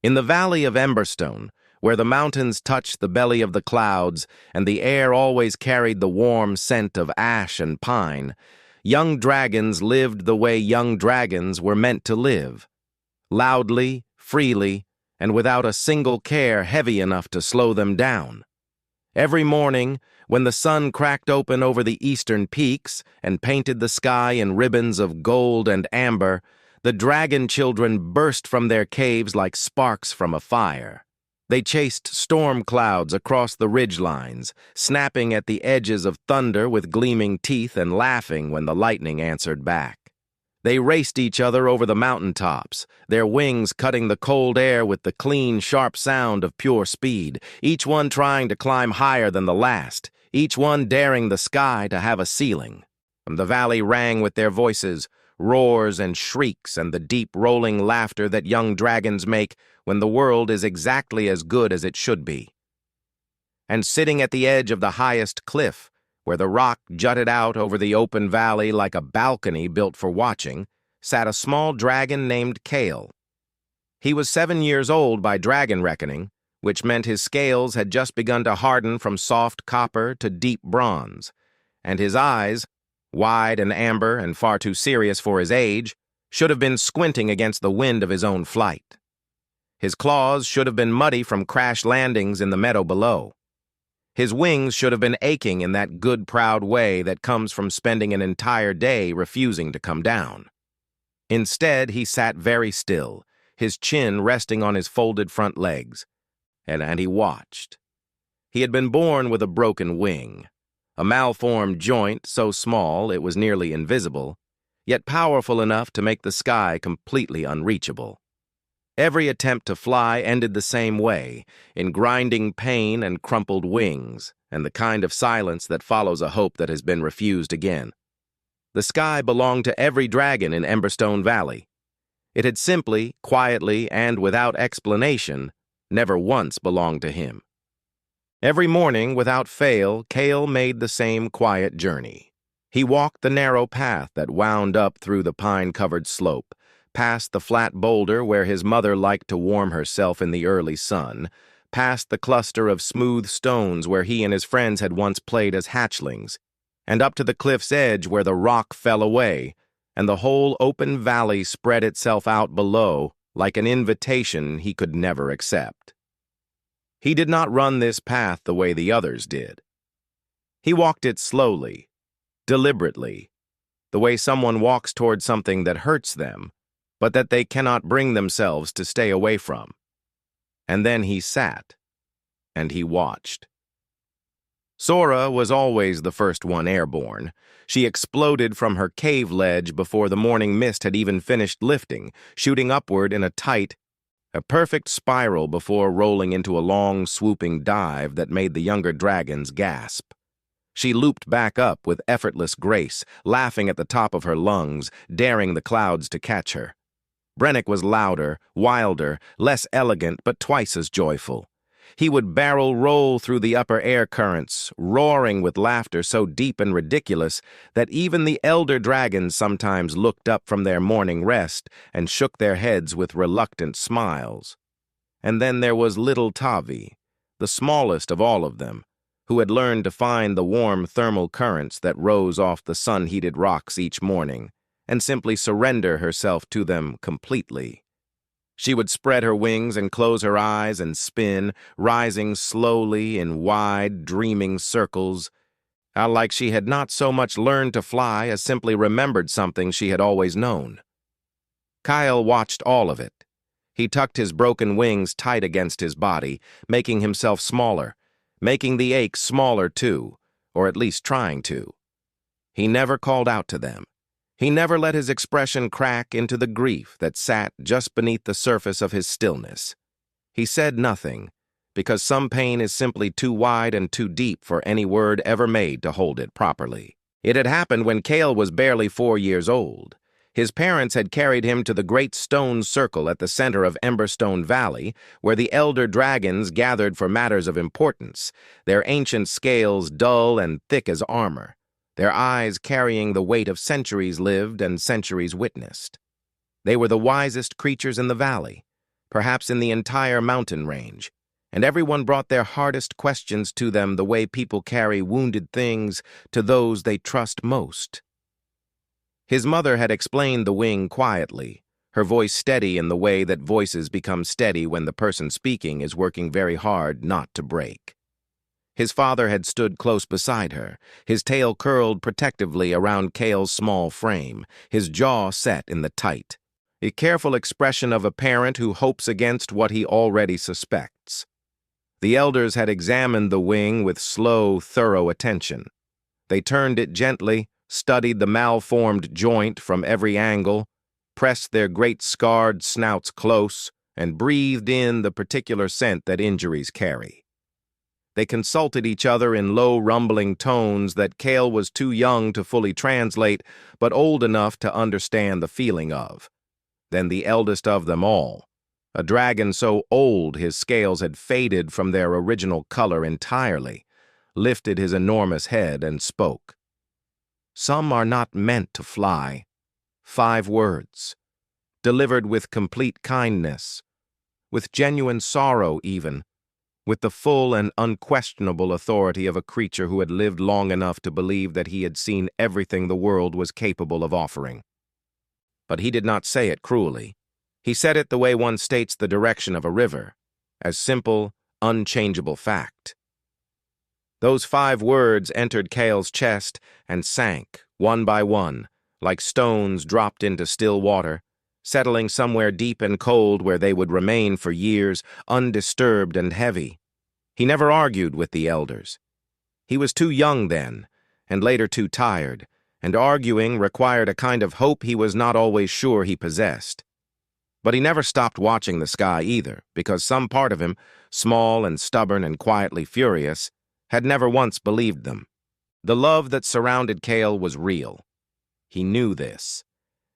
In the valley of Emberstone, where the mountains touched the belly of the clouds and the air always carried the warm scent of ash and pine, young dragons lived the way young dragons were meant to live, loudly, freely, and without a single care heavy enough to slow them down. Every morning, when the sun cracked open over the eastern peaks and painted the sky in ribbons of gold and amber, the dragon children burst from their caves like sparks from a fire. They chased storm clouds across the ridgelines, snapping at the edges of thunder with gleaming teeth and laughing when the lightning answered back. They raced each other over the mountaintops, their wings cutting the cold air with the clean, sharp sound of pure speed, each one trying to climb higher than the last, each one daring the sky to have a ceiling. The valley rang with their voices, roars and shrieks and the deep rolling laughter that young dragons make when the world is exactly as good as it should be. And sitting at the edge of the highest cliff, where the rock jutted out over the open valley like a balcony built for watching, sat a small dragon named Kale. He was 7 years old by dragon reckoning, which meant his scales had just begun to harden from soft copper to deep bronze, and his eyes, wide and amber and far too serious for his age, should have been squinting against the wind of his own flight. His claws should have been muddy from crash landings in the meadow below. His wings should have been aching in that good, proud way that comes from spending an entire day refusing to come down. Instead, he sat very still, his chin resting on his folded front legs, and he watched. He had been born with a broken wing, a malformed joint so small it was nearly invisible, yet powerful enough to make the sky completely unreachable. Every attempt to fly ended the same way, in grinding pain and crumpled wings, and the kind of silence that follows a hope that has been refused again. The sky belonged to every dragon in Emberstone Valley. It had simply, quietly, and without explanation, never once belonged to him. Every morning, without fail, Kale made the same quiet journey. He walked the narrow path that wound up through the pine-covered slope, past the flat boulder where his mother liked to warm herself in the early sun, past the cluster of smooth stones where he and his friends had once played as hatchlings, and up to the cliff's edge where the rock fell away, and the whole open valley spread itself out below like an invitation he could never accept. He did not run this path the way the others did. He walked it slowly, deliberately, the way someone walks toward something that hurts them, but that they cannot bring themselves to stay away from. And then he sat, and he watched. Sora was always the first one airborne. She exploded from her cave ledge before the morning mist had even finished lifting, shooting upward in a perfect spiral before rolling into a long, swooping dive that made the younger dragons gasp. She looped back up with effortless grace, laughing at the top of her lungs, daring the clouds to catch her. Brennick was louder, wilder, less elegant, but twice as joyful. He would barrel roll through the upper air currents, roaring with laughter so deep and ridiculous that even the elder dragons sometimes looked up from their morning rest and shook their heads with reluctant smiles. And then there was little Tavi, the smallest of all of them, who had learned to find the warm thermal currents that rose off the sun-heated rocks each morning, and simply surrender herself to them completely. She would spread her wings and close her eyes and spin, rising slowly in wide, dreaming circles, like she had not so much learned to fly as simply remembered something she had always known. Kyle watched all of it. He tucked his broken wings tight against his body, making himself smaller, making the ache smaller too, or at least trying to. He never called out to them. He never let his expression crack into the grief that sat just beneath the surface of his stillness. He said nothing, because some pain is simply too wide and too deep for any word ever made to hold it properly. It had happened when Kale was barely 4 years old. His parents had carried him to the great stone circle at the center of Emberstone Valley, where the elder dragons gathered for matters of importance, their ancient scales dull and thick as armor, their eyes carrying the weight of centuries lived and centuries witnessed. They were the wisest creatures in the valley, perhaps in the entire mountain range, and everyone brought their hardest questions to them the way people carry wounded things to those they trust most. His mother had explained the wing quietly, her voice steady in the way that voices become steady when the person speaking is working very hard not to break. His father had stood close beside her, his tail curled protectively around Kale's small frame, his jaw set in the tight, a careful expression of a parent who hopes against what he already suspects. The elders had examined the wing with slow, thorough attention. They turned it gently, studied the malformed joint from every angle, pressed their great scarred snouts close, and breathed in the particular scent that injuries carry. They consulted each other in low, rumbling tones that Kale was too young to fully translate, but old enough to understand the feeling of. Then the eldest of them all, a dragon so old his scales had faded from their original color entirely, lifted his enormous head and spoke. Some are not meant to fly. 5 words, delivered with complete kindness, with genuine sorrow even, with the full and unquestionable authority of a creature who had lived long enough to believe that he had seen everything the world was capable of offering. But he did not say it cruelly. He said it the way one states the direction of a river, as simple, unchangeable fact. Those 5 words entered Kale's chest and sank, one by one, like stones dropped into still water, settling somewhere deep and cold where they would remain for years, undisturbed and heavy. He never argued with the elders. He was too young then, and later too tired, and arguing required a kind of hope he was not always sure he possessed. But he never stopped watching the sky either, because some part of him, small and stubborn and quietly furious, had never once believed them. The love that surrounded Kale was real. He knew this,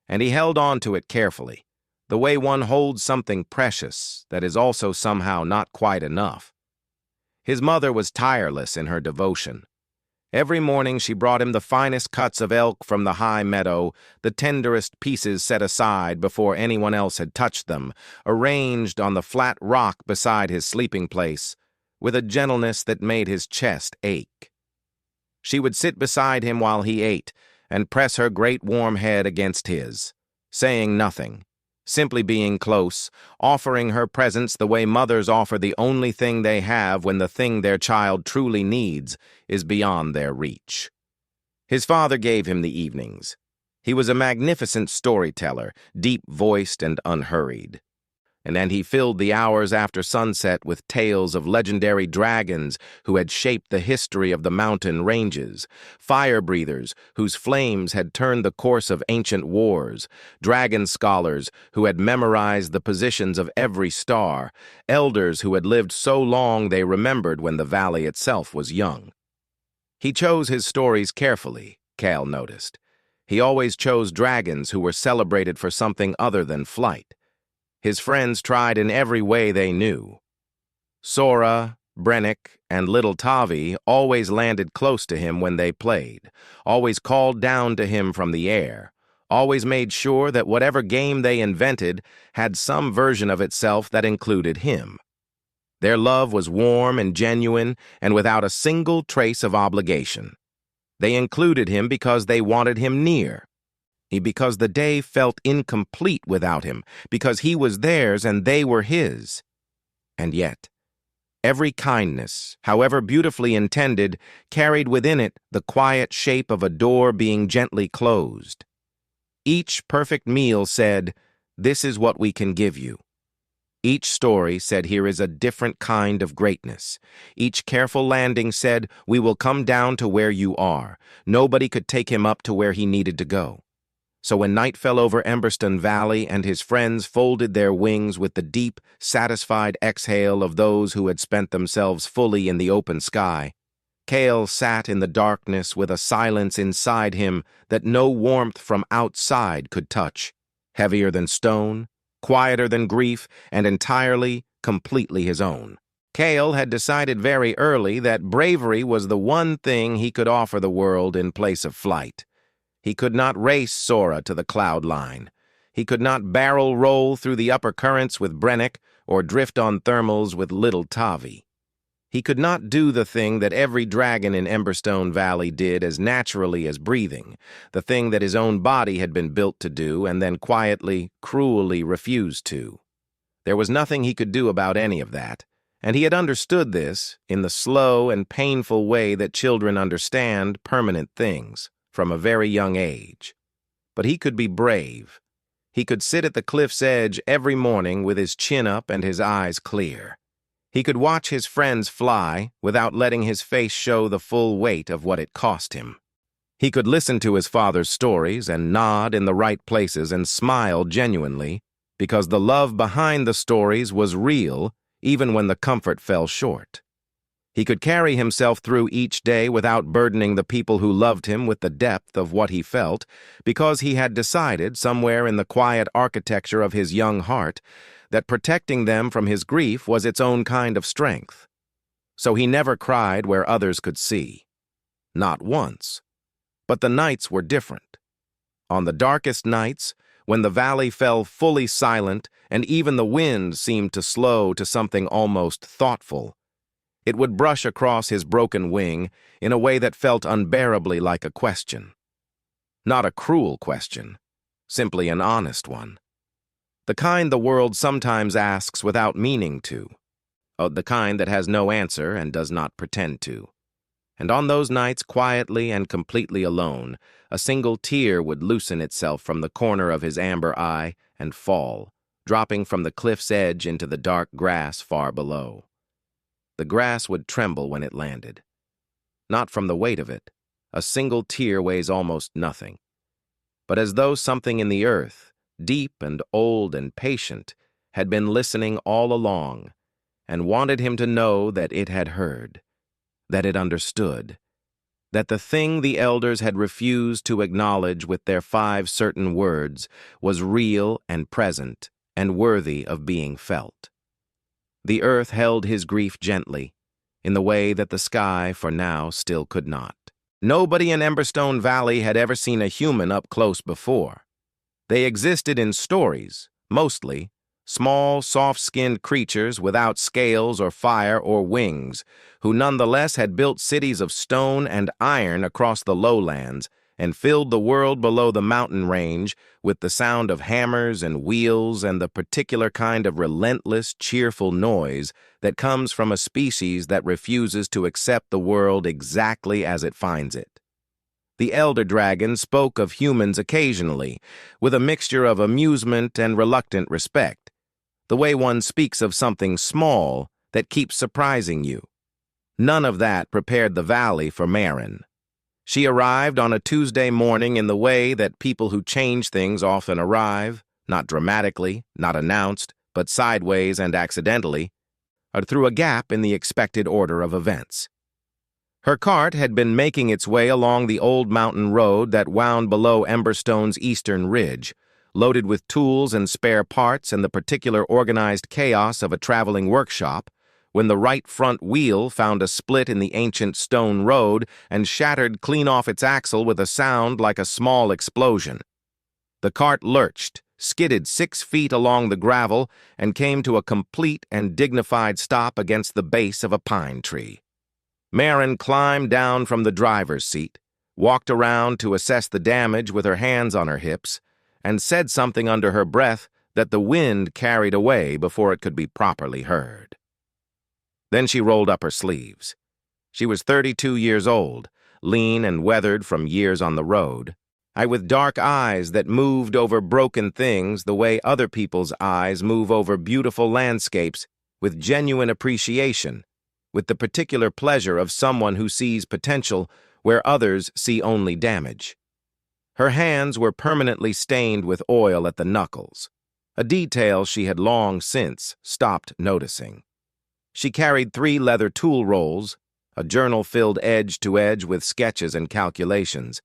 and he held on to it carefully, the way one holds something precious that is also somehow not quite enough. His mother was tireless in her devotion. Every morning she brought him the finest cuts of elk from the high meadow, the tenderest pieces set aside before anyone else had touched them, arranged on the flat rock beside his sleeping place, with a gentleness that made his chest ache. She would sit beside him while he ate, and press her great warm head against his, saying nothing, simply being close, offering her presence the way mothers offer the only thing they have when the thing their child truly needs is beyond their reach. His father gave him the evenings. He was a magnificent storyteller, deep-voiced and unhurried. And then he filled the hours after sunset with tales of legendary dragons who had shaped the history of the mountain ranges, fire-breathers whose flames had turned the course of ancient wars, dragon scholars who had memorized the positions of every star, elders who had lived so long they remembered when the valley itself was young. He chose his stories carefully, Kale noticed. He always chose dragons who were celebrated for something other than flight. His friends tried in every way they knew. Sora, Brennick, and little Tavi always landed close to him when they played, always called down to him from the air, always made sure that whatever game they invented had some version of itself that included him. Their love was warm and genuine and without a single trace of obligation. They included him because they wanted him near, because the day felt incomplete without him, because he was theirs and they were his. And yet, every kindness, however beautifully intended, carried within it the quiet shape of a door being gently closed. Each perfect meal said, "This is what we can give you." Each story said, "Here is a different kind of greatness." Each careful landing said, "We will come down to where you are." Nobody could take him up to where he needed to go. So when night fell over Emberston Valley and his friends folded their wings with the deep, satisfied exhale of those who had spent themselves fully in the open sky, Kale sat in the darkness with a silence inside him that no warmth from outside could touch, heavier than stone, quieter than grief, and entirely, completely his own. Kale had decided very early that bravery was the one thing he could offer the world in place of flight. He could not race Sora to the cloud line. He could not barrel roll through the upper currents with Brennick or drift on thermals with Little Tavi. He could not do the thing that every dragon in Emberstone Valley did as naturally as breathing, the thing that his own body had been built to do and then quietly, cruelly refused to. There was nothing he could do about any of that, and he had understood this in the slow and painful way that children understand permanent things from a very young age. But he could be brave. He could sit at the cliff's edge every morning with his chin up and his eyes clear. He could watch his friends fly without letting his face show the full weight of what it cost him. He could listen to his father's stories and nod in the right places and smile genuinely because the love behind the stories was real even when the comfort fell short. He could carry himself through each day without burdening the people who loved him with the depth of what he felt because he had decided somewhere in the quiet architecture of his young heart that protecting them from his grief was its own kind of strength. So he never cried where others could see. Not once. But the nights were different. On the darkest nights, when the valley fell fully silent and even the wind seemed to slow to something almost thoughtful, it would brush across his broken wing in a way that felt unbearably like a question. Not a cruel question, simply an honest one. The kind the world sometimes asks without meaning to. The kind that has no answer and does not pretend to. And on those nights, quietly and completely alone, a single tear would loosen itself from the corner of his amber eye and fall, dropping from the cliff's edge into the dark grass far below. The grass would tremble when it landed. Not from the weight of it. A single tear weighs almost nothing. But as though something in the earth, deep and old and patient, had been listening all along and wanted him to know that it had heard, that it understood, that the thing the elders had refused to acknowledge with their 5 certain words was real and present and worthy of being felt. The earth held his grief gently, in the way that the sky for now still could not. Nobody in Emberstone Valley had ever seen a human up close before. They existed in stories, mostly, small, soft-skinned creatures without scales or fire or wings, who nonetheless had built cities of stone and iron across the lowlands and filled the world below the mountain range with the sound of hammers and wheels and the particular kind of relentless, cheerful noise that comes from a species that refuses to accept the world exactly as it finds it. The elder dragon spoke of humans occasionally, with a mixture of amusement and reluctant respect, the way one speaks of something small that keeps surprising you. None of that prepared the valley for Marin. She arrived on a Tuesday morning in the way that people who change things often arrive, not dramatically, not announced, but sideways and accidentally, or through a gap in the expected order of events. Her cart had been making its way along the old mountain road that wound below Emberstone's eastern ridge, loaded with tools and spare parts and the particular organized chaos of a traveling workshop, when the right front wheel found a split in the ancient stone road and shattered clean off its axle with a sound like a small explosion. The cart lurched, skidded 6 feet along the gravel, and came to a complete and dignified stop against the base of a pine tree. Marin climbed down from the driver's seat, walked around to assess the damage with her hands on her hips, and said something under her breath that the wind carried away before it could be properly heard. Then she rolled up her sleeves. She was 32 years old, lean and weathered from years on the road, with dark eyes that moved over broken things the way other people's eyes move over beautiful landscapes, with genuine appreciation, with the particular pleasure of someone who sees potential where others see only damage. Her hands were permanently stained with oil at the knuckles, a detail she had long since stopped noticing. She carried 3 leather tool rolls, a journal filled edge to edge with sketches and calculations,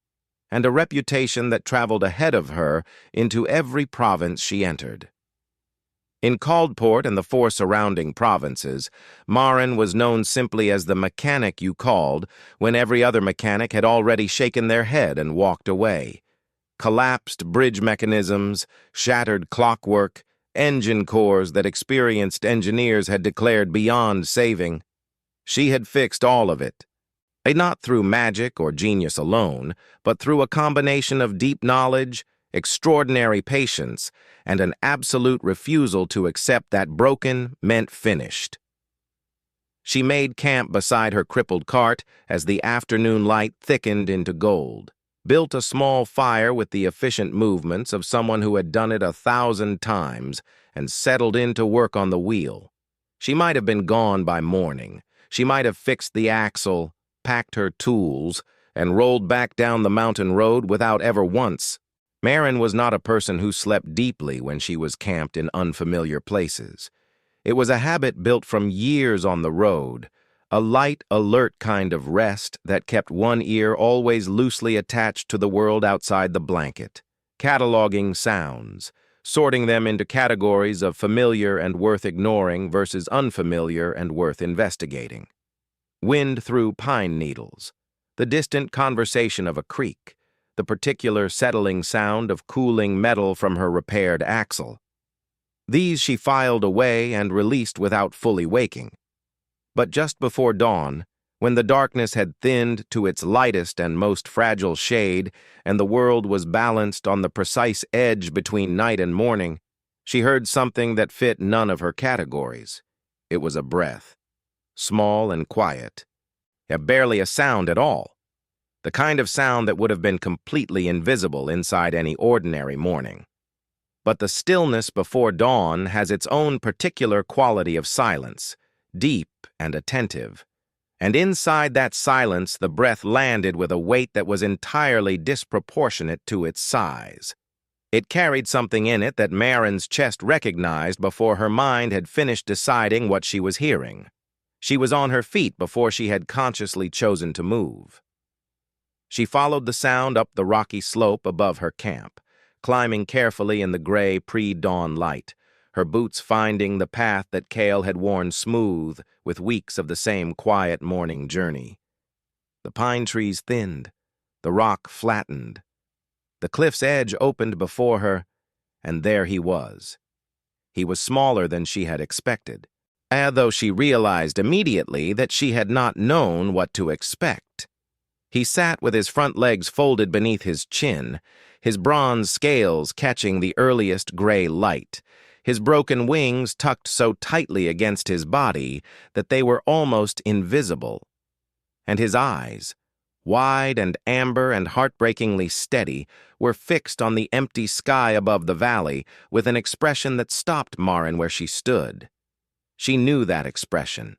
and a reputation that traveled ahead of her into every province she entered. In Caldport and the 4 surrounding provinces, Marin was known simply as the mechanic you called when every other mechanic had already shaken their head and walked away. collapsed bridge mechanisms, shattered clockwork, engine cores that experienced engineers had declared beyond saving. She had fixed all of it. Not through magic or genius alone, but through a combination of deep knowledge, extraordinary patience, and an absolute refusal to accept that broken meant finished. She made camp beside her crippled cart as the afternoon light thickened into gold, built a small fire with the efficient movements of someone who had done it 1,000 times, and settled in to work on the wheel. She might have been gone by morning. She might have fixed the axle, packed her tools, and rolled back down the mountain road without ever once. Marin was not a person who slept deeply when she was camped in unfamiliar places. It was a habit built from years on the road, a light, alert kind of rest that kept one ear always loosely attached to the world outside the blanket, cataloging sounds, sorting them into categories of familiar and worth ignoring versus unfamiliar and worth investigating. Wind through pine needles, the distant conversation of a creek, the particular settling sound of cooling metal from her repaired axle. These she filed away and released without fully waking. But just before dawn, when the darkness had thinned to its lightest and most fragile shade, and the world was balanced on the precise edge between night and morning, she heard something that fit none of her categories. It was a breath, small and quiet, barely a sound at all, the kind of sound that would have been completely invisible inside any ordinary morning. But the stillness before dawn has its own particular quality of silence, deep and attentive. And inside that silence the breath landed with a weight that was entirely disproportionate to its size. It carried something in it that Marin's chest recognized before her mind had finished deciding what she was hearing. She was on her feet before she had consciously chosen to move. She followed the sound up the rocky slope above her camp, climbing carefully in the gray pre-dawn light, her boots finding the path that Cale had worn smooth with weeks of the same quiet morning journey. The pine trees thinned, the rock flattened. The cliff's edge opened before her, and there he was. He was smaller than she had expected, though she realized immediately that she had not known what to expect. He sat with his front legs folded beneath his chin, his bronze scales catching the earliest gray light, his broken wings tucked so tightly against his body that they were almost invisible. And his eyes, wide and amber and heartbreakingly steady, were fixed on the empty sky above the valley with an expression that stopped Marin where she stood. She knew that expression.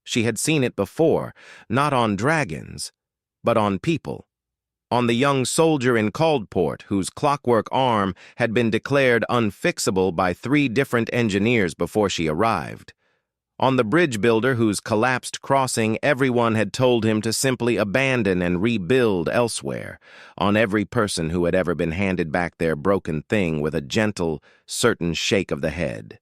She had seen it before, not on dragons, but on people. On the young soldier in Caldport whose clockwork arm had been declared unfixable by 3 different engineers before she arrived. On the bridge builder whose collapsed crossing everyone had told him to simply abandon and rebuild elsewhere. On every person who had ever been handed back their broken thing with a gentle, certain shake of the head.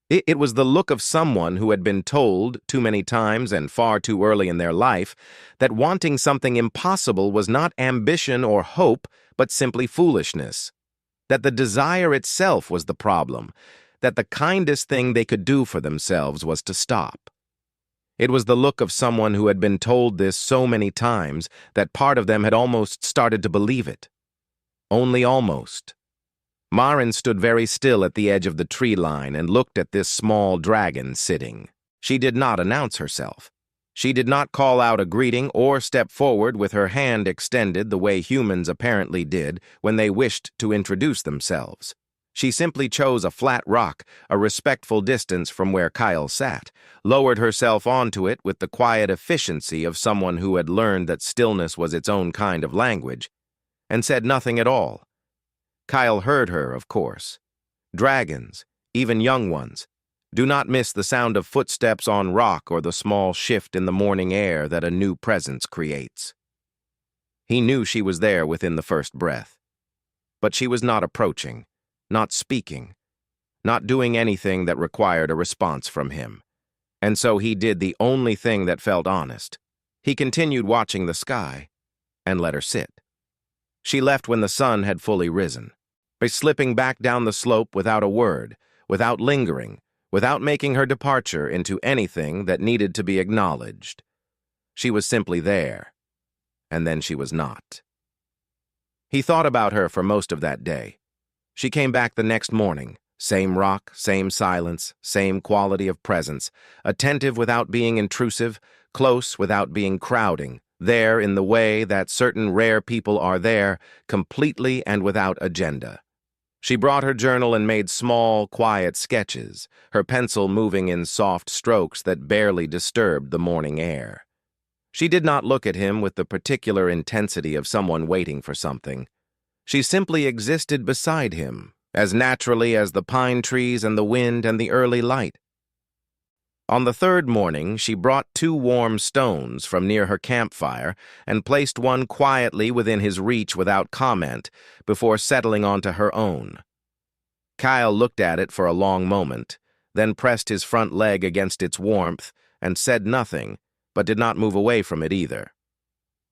It was the look of someone who had been told, too many times and far too early in their life, that wanting something impossible was not ambition or hope, but simply foolishness. That the desire itself was the problem, that the kindest thing they could do for themselves was to stop. It was the look of someone who had been told this so many times that part of them had almost started to believe it. Only almost. Marin stood very still at the edge of the tree line and looked at this small dragon sitting. She did not announce herself. She did not call out a greeting or step forward with her hand extended the way humans apparently did when they wished to introduce themselves. She simply chose a flat rock, a respectful distance from where Kyle sat, lowered herself onto it with the quiet efficiency of someone who had learned that stillness was its own kind of language, and said nothing at all. Kyle heard her, of course. Dragons, even young ones, do not miss the sound of footsteps on rock or the small shift in the morning air that a new presence creates. He knew she was there within the first breath. But she was not approaching, not speaking, not doing anything that required a response from him. And so he did the only thing that felt honest. He continued watching the sky and let her sit. She left when the sun had fully risen, by slipping back down the slope without a word, without lingering, without making her departure into anything that needed to be acknowledged. She was simply there, and then she was not. He thought about her for most of that day. She came back the next morning, same rock, same silence, same quality of presence, attentive without being intrusive, close without being crowding, there in the way that certain rare people are there, completely and without agenda. She brought her journal and made small, quiet sketches, her pencil moving in soft strokes that barely disturbed the morning air. She did not look at him with the particular intensity of someone waiting for something. She simply existed beside him, as naturally as the pine trees and the wind and the early light. On the third morning, she brought 2 warm stones from near her campfire and placed one quietly within his reach without comment before settling onto her own. Kyle looked at it for a long moment, then pressed his front leg against its warmth and said nothing, but did not move away from it either.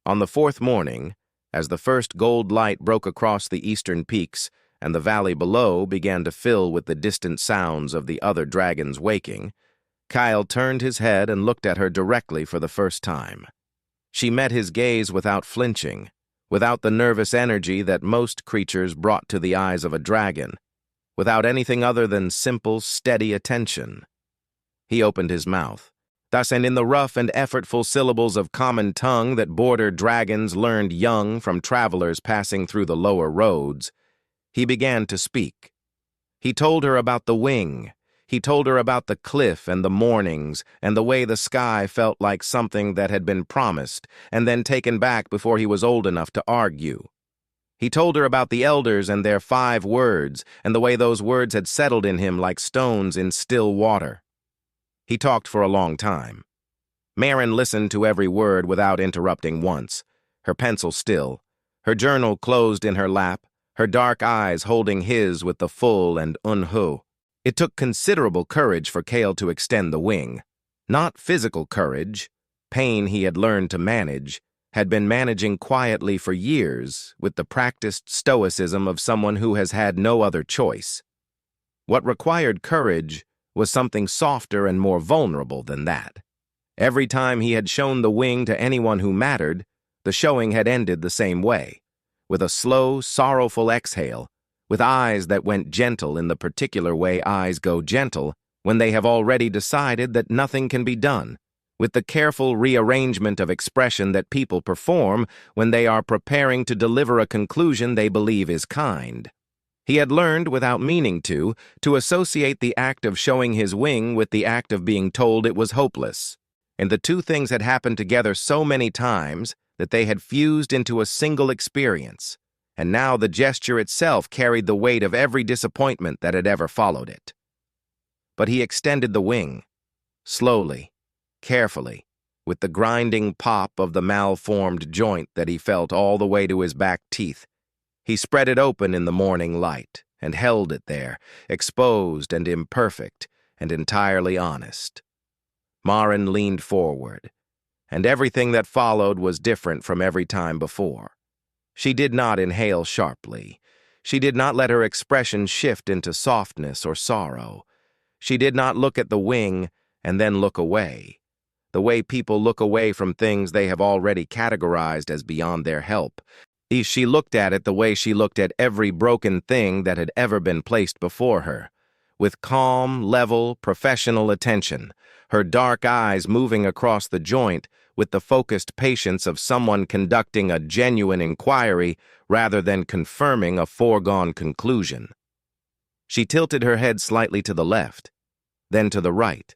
On the 4th morning, as the first gold light broke across the eastern peaks and the valley below began to fill with the distant sounds of the other dragons waking, Kyle turned his head and looked at her directly for the first time. She met his gaze without flinching, without the nervous energy that most creatures brought to the eyes of a dragon, without anything other than simple, steady attention. He opened his mouth. Thus, and in the rough and effortful syllables of common tongue that border dragons learned young from travelers passing through the lower roads, he began to speak. He told her about the wing. He told her about the cliff and the mornings and the way the sky felt like something that had been promised and then taken back before he was old enough to argue. He told her about the elders and their 5 words and the way those words had settled in him like stones in still water. He talked for a long time. Marin listened to every word without interrupting once, her pencil still, her journal closed in her lap, her dark eyes holding his with the full and unhu. It took considerable courage for Kale to extend the wing. Not physical courage, pain he had learned to manage, had been managing quietly for years with the practiced stoicism of someone who has had no other choice. What required courage was something softer and more vulnerable than that. Every time he had shown the wing to anyone who mattered, the showing had ended the same way, with a slow, sorrowful exhale, with eyes that went gentle in the particular way eyes go gentle when they have already decided that nothing can be done, with the careful rearrangement of expression that people perform when they are preparing to deliver a conclusion they believe is kind. He had learned, without meaning to associate the act of showing his wing with the act of being told it was hopeless, and the 2 things had happened together so many times that they had fused into a single experience. And now the gesture itself carried the weight of every disappointment that had ever followed it. But he extended the wing, slowly, carefully, with the grinding pop of the malformed joint that he felt all the way to his back teeth. He spread it open in the morning light and held it there, exposed and imperfect and entirely honest. Marin leaned forward, and everything that followed was different from every time before. She did not inhale sharply. She did not let her expression shift into softness or sorrow. She did not look at the wing and then look away, the way people look away from things they have already categorized as beyond their help. She looked at it the way she looked at every broken thing that had ever been placed before her, with calm, level, professional attention, her dark eyes moving across the joint with the focused patience of someone conducting a genuine inquiry rather than confirming a foregone conclusion. She tilted her head slightly to the left, then to the right.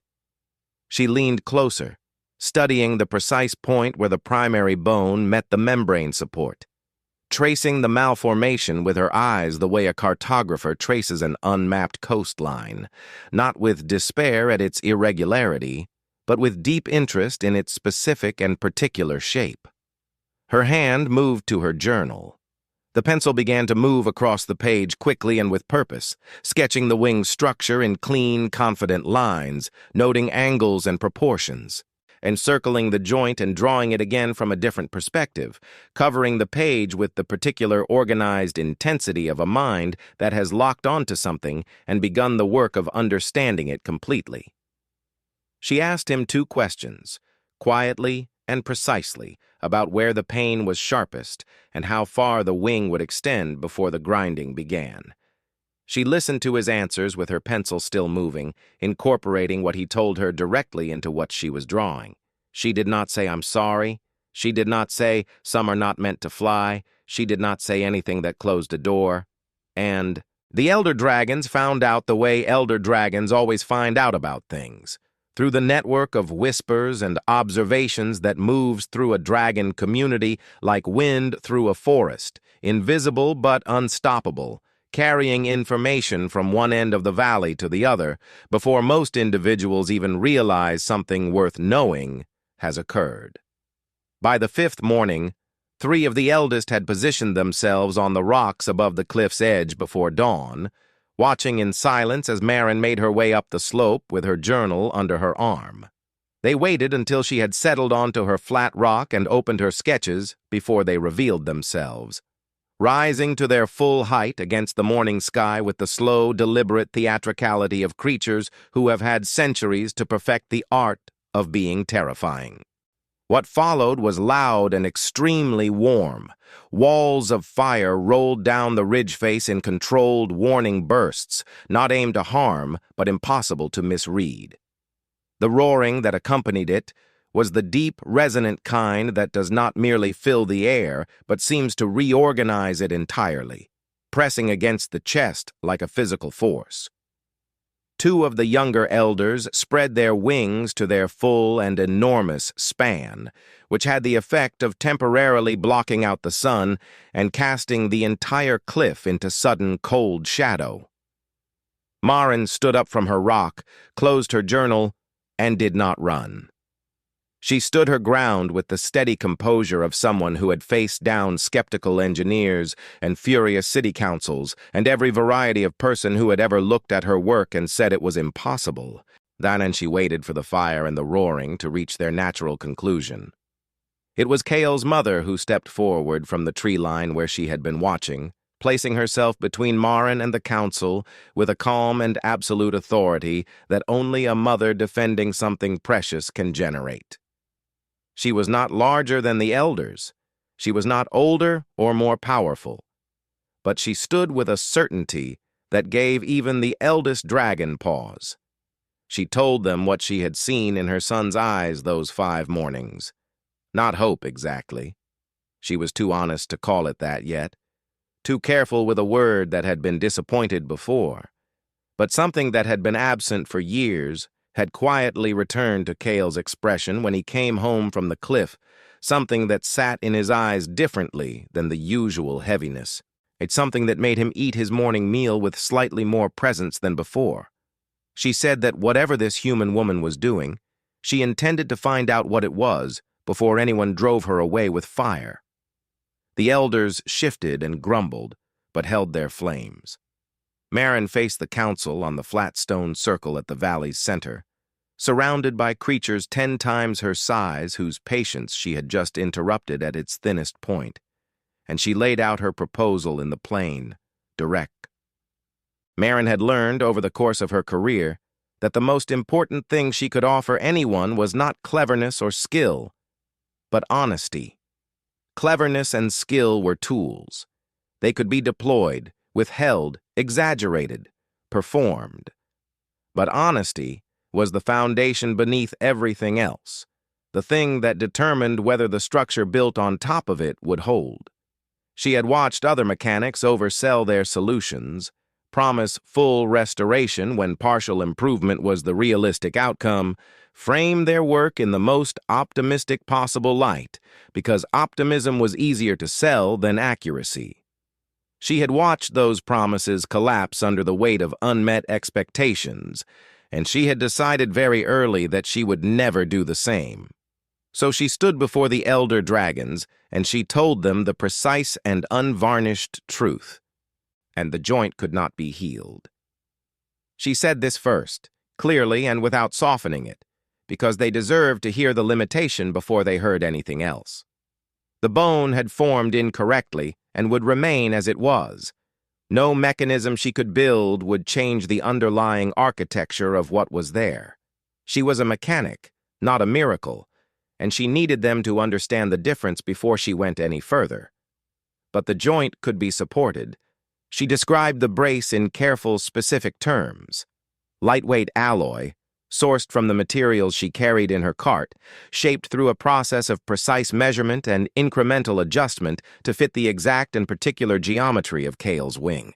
She leaned closer, studying the precise point where the primary bone met the membrane support, tracing the malformation with her eyes the way a cartographer traces an unmapped coastline, not with despair at its irregularity, but with deep interest in its specific and particular shape. Her hand moved to her journal. The pencil began to move across the page quickly and with purpose, sketching the wing's structure in clean, confident lines, noting angles and proportions. encircling the joint and drawing it again from a different perspective, covering the page with the particular organized intensity of a mind that has locked onto something and begun the work of understanding it completely. She asked him 2 questions, quietly and precisely, about where the pain was sharpest and how far the wing would extend before the grinding began. She listened to his answers with her pencil still moving, incorporating what he told her directly into what she was drawing. She did not say, "I'm sorry." She did not say, "Some are not meant to fly." She did not say anything that closed a door. And the elder dragons found out the way elder dragons always find out about things, through the network of whispers and observations that moves through a dragon community like wind through a forest, invisible but unstoppable, carrying information from one end of the valley to the other before most individuals even realize something worth knowing has occurred. By the 5th morning, 3 of the eldest had positioned themselves on the rocks above the cliff's edge before dawn, watching in silence as Marin made her way up the slope with her journal under her arm. They waited until she had settled onto her flat rock and opened her sketches before they revealed themselves, rising to their full height against the morning sky with the slow, deliberate theatricality of creatures who have had centuries to perfect the art of being terrifying. What followed was loud and extremely warm. Walls of fire rolled down the ridge face in controlled warning bursts, not aimed to harm, but impossible to misread. The roaring that accompanied it was the deep, resonant kind that does not merely fill the air, but seems to reorganize it entirely, pressing against the chest like a physical force. 2 of the younger elders spread their wings to their full and enormous span, which had the effect of temporarily blocking out the sun and casting the entire cliff into sudden cold shadow. Marin stood up from her rock, closed her journal, and did not run. She stood her ground with the steady composure of someone who had faced down skeptical engineers and furious city councils and every variety of person who had ever looked at her work and said it was impossible. And she waited for the fire and the roaring to reach their natural conclusion. It was Kale's mother who stepped forward from the tree line where she had been watching, placing herself between Marin and the council with a calm and absolute authority that only a mother defending something precious can generate. She was not larger than the elders. She was not older or more powerful. But she stood with a certainty that gave even the eldest dragon pause. She told them what she had seen in her son's eyes those 5 mornings. Not hope, exactly. She was too honest to call it that yet, too careful with a word that had been disappointed before. But something that had been absent for years had quietly returned to Kale's expression when he came home from the cliff, something that sat in his eyes differently than the usual heaviness. It's something that made him eat his morning meal with slightly more presence than before. She said that whatever this human woman was doing, she intended to find out what it was before anyone drove her away with fire. The elders shifted and grumbled, but held their flames. Marin faced the council on the flat stone circle at the valley's center, surrounded by creatures 10 times her size whose patience she had just interrupted at its thinnest point, and she laid out her proposal in the plain, direct. Marin had learned over the course of her career that the most important thing she could offer anyone was not cleverness or skill, but honesty. Cleverness and skill were tools. They could be deployed, withheld, exaggerated, performed. But honesty was the foundation beneath everything else, the thing that determined whether the structure built on top of it would hold. She had watched other mechanics oversell their solutions, promise full restoration when partial improvement was the realistic outcome, frame their work in the most optimistic possible light, because optimism was easier to sell than accuracy. She had watched those promises collapse under the weight of unmet expectations, and she had decided very early that she would never do the same. So she stood before the elder dragons, and she told them the precise and unvarnished truth, and the joint could not be healed. She said this first, clearly and without softening it, because they deserved to hear the limitation before they heard anything else. The bone had formed incorrectly and would remain as it was. No mechanism she could build would change the underlying architecture of what was there. She was a mechanic, not a miracle, and she needed them to understand the difference before she went any further. But the joint could be supported. She described the brace in careful, specific terms. Lightweight alloy, sourced from the materials she carried in her cart, shaped through a process of precise measurement and incremental adjustment to fit the exact and particular geometry of Kale's wing.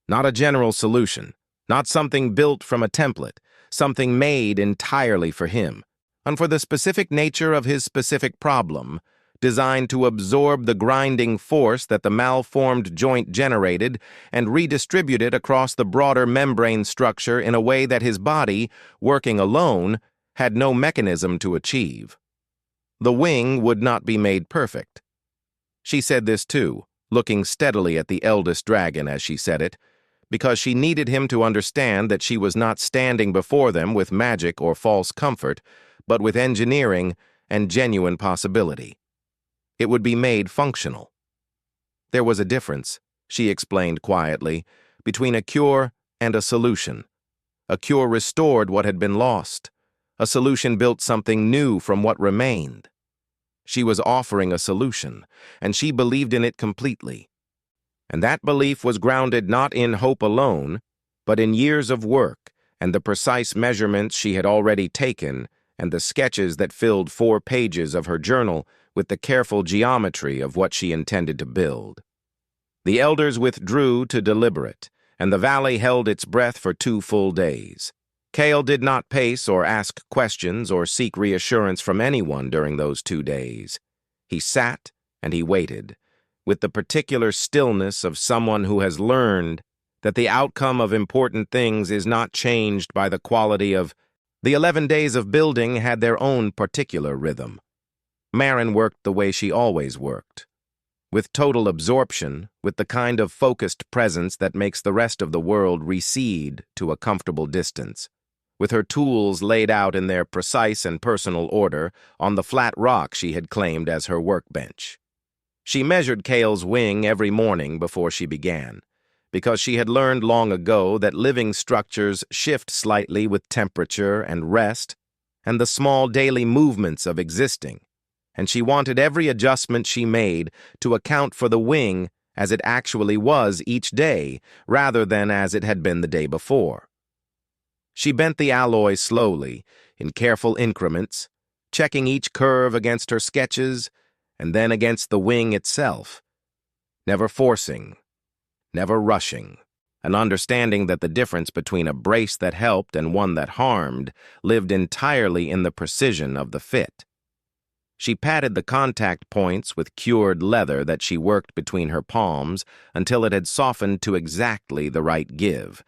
Not a general solution, not something built from a template, something made entirely for him, and for the specific nature of his specific problem, designed to absorb the grinding force that the malformed joint generated and redistribute it across the broader membrane structure in a way that his body, working alone, had no mechanism to achieve. The wing would not be made perfect. She said this too, looking steadily at the eldest dragon as she said it, because she needed him to understand that she was not standing before them with magic or false comfort, but with engineering and genuine possibility. It would be made functional. There was a difference, she explained quietly, between a cure and a solution. A cure restored what had been lost. A solution built something new from what remained. She was offering a solution, and she believed in it completely. And that belief was grounded not in hope alone, but in years of work and the precise measurements she had already taken and the sketches that filled 4 pages of her journal with the careful geometry of what she intended to build. The elders withdrew to deliberate, and the valley held its breath for 2 full days. Kale did not pace or ask questions or seek reassurance from anyone during those 2 days. He sat and he waited, with the particular stillness of someone who has learned that the outcome of important things is not changed by the quality of. The 11 days of building had their own particular rhythm. Marin worked the way she always worked, with total absorption, with the kind of focused presence that makes the rest of the world recede to a comfortable distance, with her tools laid out in their precise and personal order on the flat rock she had claimed as her workbench. She measured Kale's wing every morning before she began, because she had learned long ago that living structures shift slightly with temperature and rest and the small daily movements of existing, and she wanted every adjustment she made to account for the wing as it actually was each day rather than as it had been the day before. She bent the alloy slowly, in careful increments, checking each curve against her sketches and then against the wing itself, never forcing, never rushing, and understanding that the difference between a brace that helped and one that harmed lived entirely in the precision of the fit. She patted the contact points with cured leather that she worked between her palms until it had softened to exactly the right give.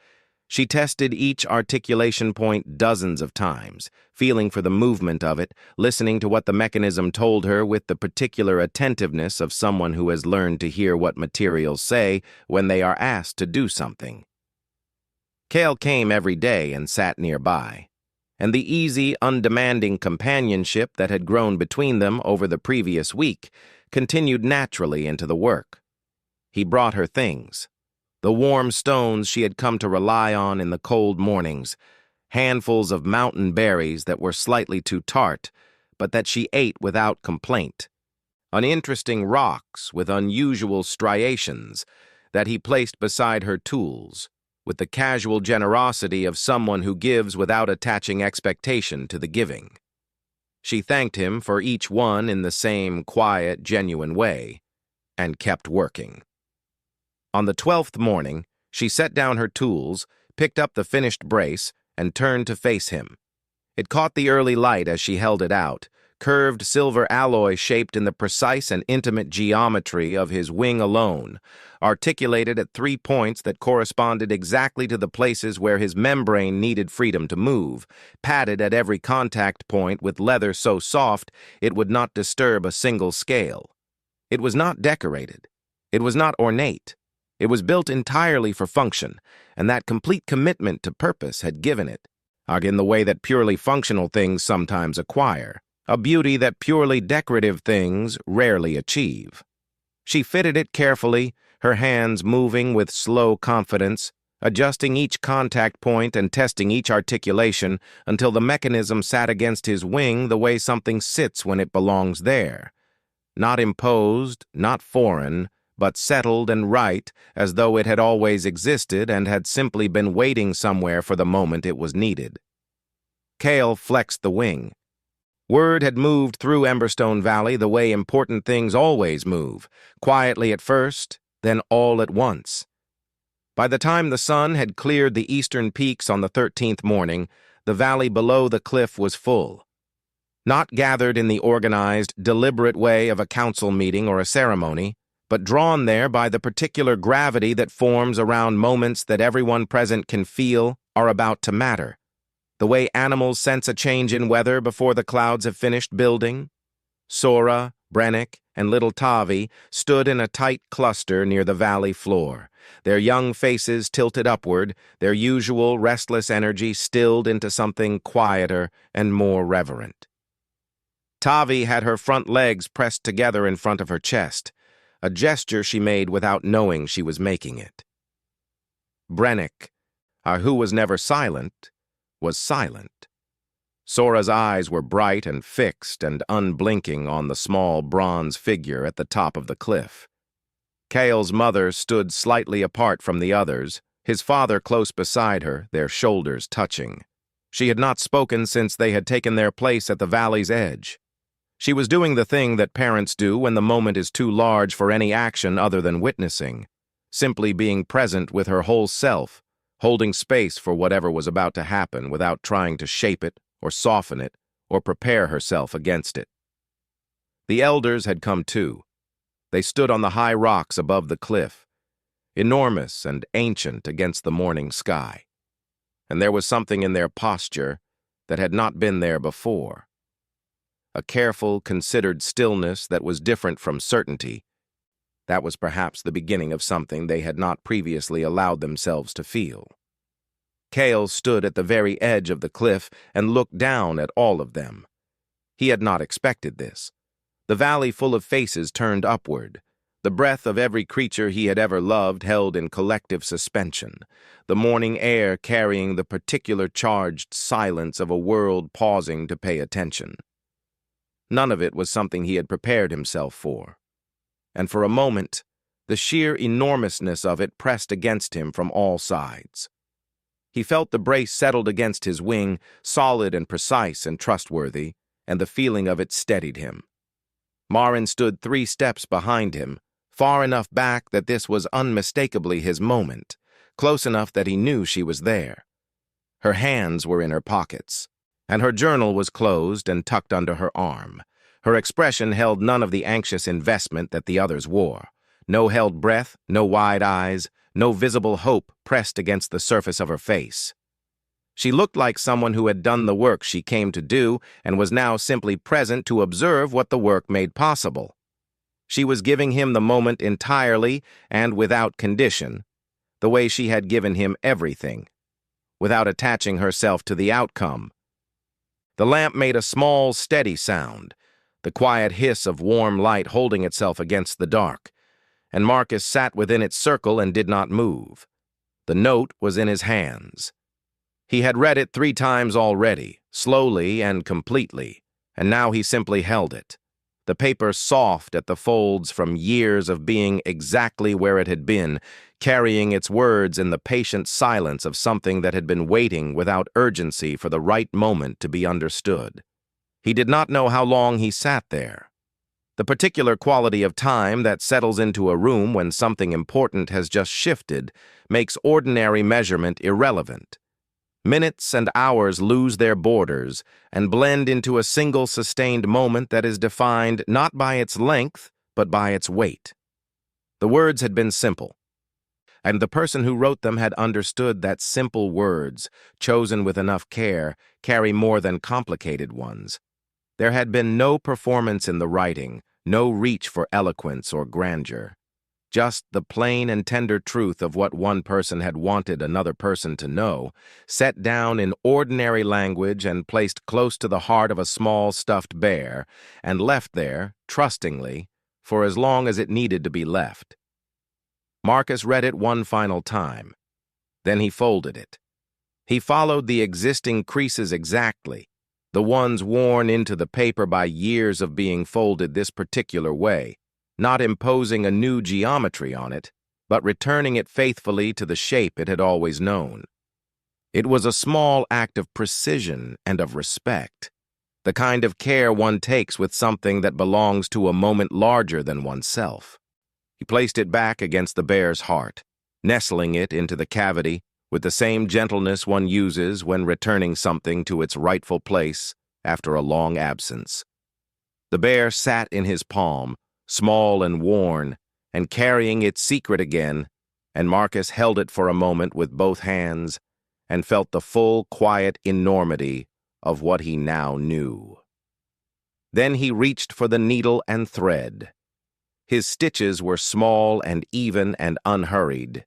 She tested each articulation point dozens of times, feeling for the movement of it, listening to what the mechanism told her with the particular attentiveness of someone who has learned to hear what materials say when they are asked to do something. Kale came every day and sat nearby, and the easy, undemanding companionship that had grown between them over the previous week continued naturally into the work. He brought her things. The warm stones she had come to rely on in the cold mornings, handfuls of mountain berries that were slightly too tart, but that she ate without complaint, uninteresting rocks with unusual striations that he placed beside her tools, with the casual generosity of someone who gives without attaching expectation to the giving. She thanked him for each one in the same quiet, genuine way, and kept working. On the 12th morning, she set down her tools, picked up the finished brace, and turned to face him. It caught the early light as she held it out, curved silver alloy shaped in the precise and intimate geometry of his wing alone, articulated at 3 points that corresponded exactly to the places where his membrane needed freedom to move, padded at every contact point with leather so soft it would not disturb a single scale. It was not decorated. It was not ornate. It was built entirely for function, and that complete commitment to purpose had given it in the way that purely functional things sometimes acquire, a beauty that purely decorative things rarely achieve. She fitted it carefully, her hands moving with slow confidence, adjusting each contact point and testing each articulation until the mechanism sat against his wing the way something sits when it belongs there. Not imposed, not foreign, but settled and right, as though it had always existed and had simply been waiting somewhere for the moment it was needed. Cale flexed the wing. Word had moved through Emberstone Valley the way important things always move, quietly at first, then all at once. By the time the sun had cleared the eastern peaks on the 13th morning, the valley below the cliff was full. Not gathered in the organized, deliberate way of a council meeting or a ceremony, but drawn there by the particular gravity that forms around moments that everyone present can feel are about to matter. The way animals sense a change in weather before the clouds have finished building. Sora, Brennick, and little Tavi stood in a tight cluster near the valley floor, their young faces tilted upward, their usual restless energy stilled into something quieter and more reverent. Tavi had her front legs pressed together in front of her chest, a gesture she made without knowing she was making it. Brennick, who was never silent, was silent. Sora's eyes were bright and fixed and unblinking on the small bronze figure at the top of the cliff. Cale's mother stood slightly apart from the others, his father close beside her, their shoulders touching. She had not spoken since they had taken their place at the valley's edge. She was doing the thing that parents do when the moment is too large for any action other than witnessing, simply being present with her whole self, holding space for whatever was about to happen without trying to shape it or soften it or prepare herself against it. The elders had come too. They stood on the high rocks above the cliff, enormous and ancient against the morning sky. And there was something in their posture that had not been there before. A careful, considered stillness that was different from certainty. That was perhaps the beginning of something they had not previously allowed themselves to feel. Cale stood at the very edge of the cliff and looked down at all of them. He had not expected this. The valley full of faces turned upward, the breath of every creature he had ever loved held in collective suspension, the morning air carrying the particular charged silence of a world pausing to pay attention. None of it was something he had prepared himself for. And for a moment, the sheer enormousness of it pressed against him from all sides. He felt the brace settled against his wing, solid and precise and trustworthy, and the feeling of it steadied him. Marin stood 3 steps behind him, far enough back that this was unmistakably his moment, close enough that he knew she was there. Her hands were in her pockets, and her journal was closed and tucked under her arm. Her expression held none of the anxious investment that the others wore. No held breath, no wide eyes, no visible hope pressed against the surface of her face. She looked like someone who had done the work she came to do and was now simply present to observe what the work made possible. She was giving him the moment entirely and without condition, the way she had given him everything, without attaching herself to the outcome. The lamp made a small, steady sound, the quiet hiss of warm light holding itself against the dark, and Marcus sat within its circle and did not move. The note was in his hands. He had read it 3 times already, slowly and completely, and now he simply held it. The paper soft at the folds from years of being exactly where it had been, carrying its words in the patient silence of something that had been waiting without urgency for the right moment to be understood. He did not know how long he sat there. The particular quality of time that settles into a room when something important has just shifted makes ordinary measurement irrelevant. Minutes and hours lose their borders and blend into a single sustained moment that is defined not by its length, but by its weight. The words had been simple, and the person who wrote them had understood that simple words, chosen with enough care, carry more than complicated ones. There had been no performance in the writing, no reach for eloquence or grandeur. just the plain and tender truth of what one person had wanted another person to know, set down in ordinary language and placed close to the heart of a small stuffed bear, and left there, trustingly, for as long as it needed to be left. Marcus read it one final time. Then he folded it. He followed the existing creases exactly, the ones worn into the paper by years of being folded this particular way, not imposing a new geometry on it, but returning it faithfully to the shape it had always known. It was a small act of precision and of respect, the kind of care one takes with something that belongs to a moment larger than oneself. He placed it back against the bear's heart, nestling it into the cavity with the same gentleness one uses when returning something to its rightful place after a long absence. The bear sat in his palm, small and worn, and carrying its secret again, and Marcus held it for a moment with both hands and felt the full, quiet enormity of what he now knew. Then he reached for the needle and thread. His stitches were small and even and unhurried,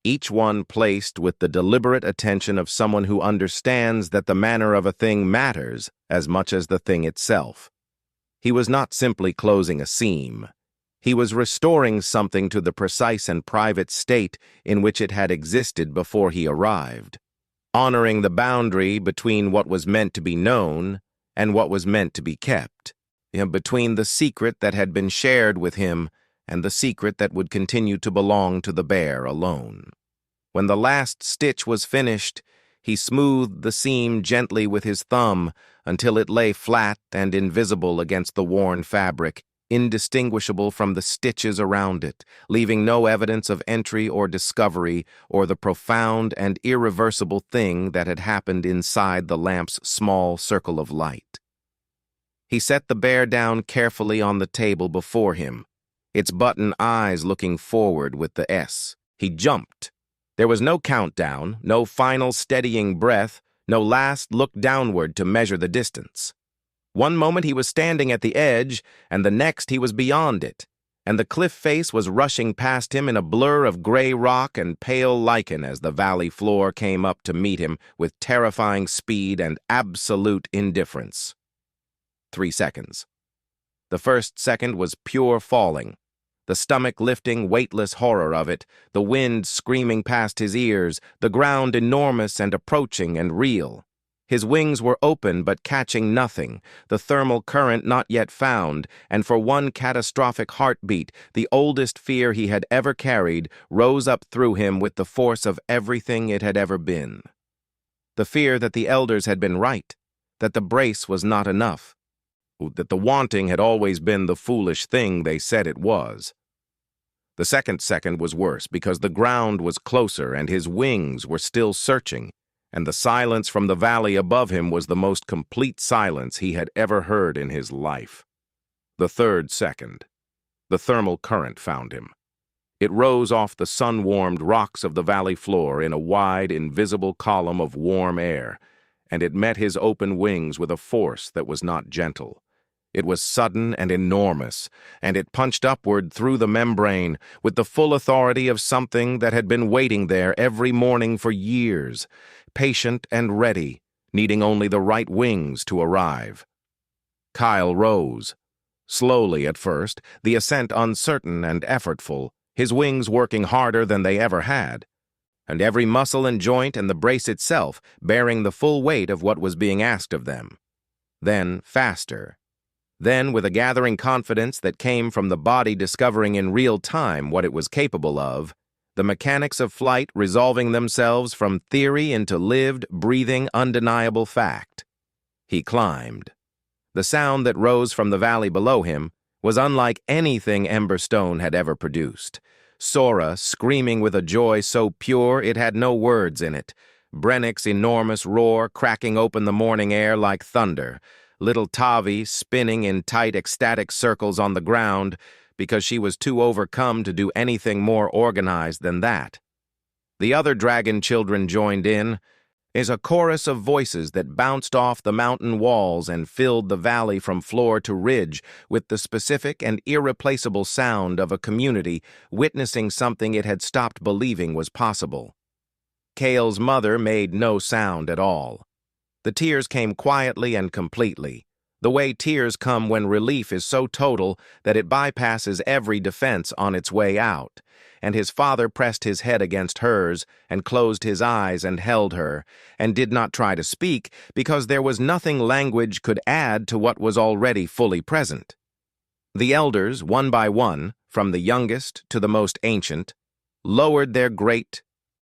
each one placed with the deliberate attention of someone who understands that the manner of a thing matters as much as the thing itself. He was not simply closing a seam. He was restoring something to the precise and private state in which it had existed before he arrived, honoring the boundary between what was meant to be known and what was meant to be kept, between the secret that had been shared with him and the secret that would continue to belong to the bear alone. When the last stitch was finished, he smoothed the seam gently with his thumb until it lay flat and invisible against the worn fabric, indistinguishable from the stitches around it, leaving no evidence of entry or discovery or the profound and irreversible thing that had happened inside the lamp's small circle of light. He set the bear down carefully on the table before him, its button eyes looking forward with the S. He jumped. There was no countdown, no final steadying breath, no last look downward to measure the distance. One moment he was standing at the edge, and the next he was beyond it, and the cliff face was rushing past him in a blur of gray rock and pale lichen as the valley floor came up to meet him with terrifying speed and absolute indifference. 3 seconds. The first second was pure falling, the stomach-lifting, weightless horror of it, the wind screaming past his ears, the ground enormous and approaching and real. His wings were open but catching nothing, the thermal current not yet found, and for one catastrophic heartbeat, the oldest fear he had ever carried rose up through him with the force of everything it had ever been. The fear that the elders had been right, that the brace was not enough, that the wanting had always been the foolish thing they said it was. The second was worse because the ground was closer and his wings were still searching, and the silence from the valley above him was the most complete silence he had ever heard in his life. The third second. The thermal current found him. It rose off the sun-warmed rocks of the valley floor in a wide, invisible column of warm air, and it met his open wings with a force that was not gentle. It was sudden and enormous, and it punched upward through the membrane with the full authority of something that had been waiting there every morning for years, patient and ready, needing only the right wings to arrive. Kyle rose. Slowly at first, the ascent uncertain and effortful, his wings working harder than they ever had, and every muscle and joint and the brace itself bearing the full weight of what was being asked of them. Then faster. Then, with a gathering confidence that came from the body discovering in real time what it was capable of, the mechanics of flight resolving themselves from theory into lived, breathing, undeniable fact. He climbed. The sound that rose from the valley below him was unlike anything Emberstone had ever produced. Sora screaming with a joy so pure it had no words in it, Brennick's enormous roar cracking open the morning air like thunder, little Tavi spinning in tight ecstatic circles on the ground because she was too overcome to do anything more organized than that. The other dragon children joined in, is a chorus of voices that bounced off the mountain walls and filled the valley from floor to ridge with the specific and irreplaceable sound of a community witnessing something it had stopped believing was possible. Kale's mother made no sound at all. The tears came quietly and completely, the way tears come when relief is so total that it bypasses every defense on its way out, and his father pressed his head against hers and closed his eyes and held her, and did not try to speak because there was nothing language could add to what was already fully present. The elders, one by one, from the youngest to the most ancient, lowered their great,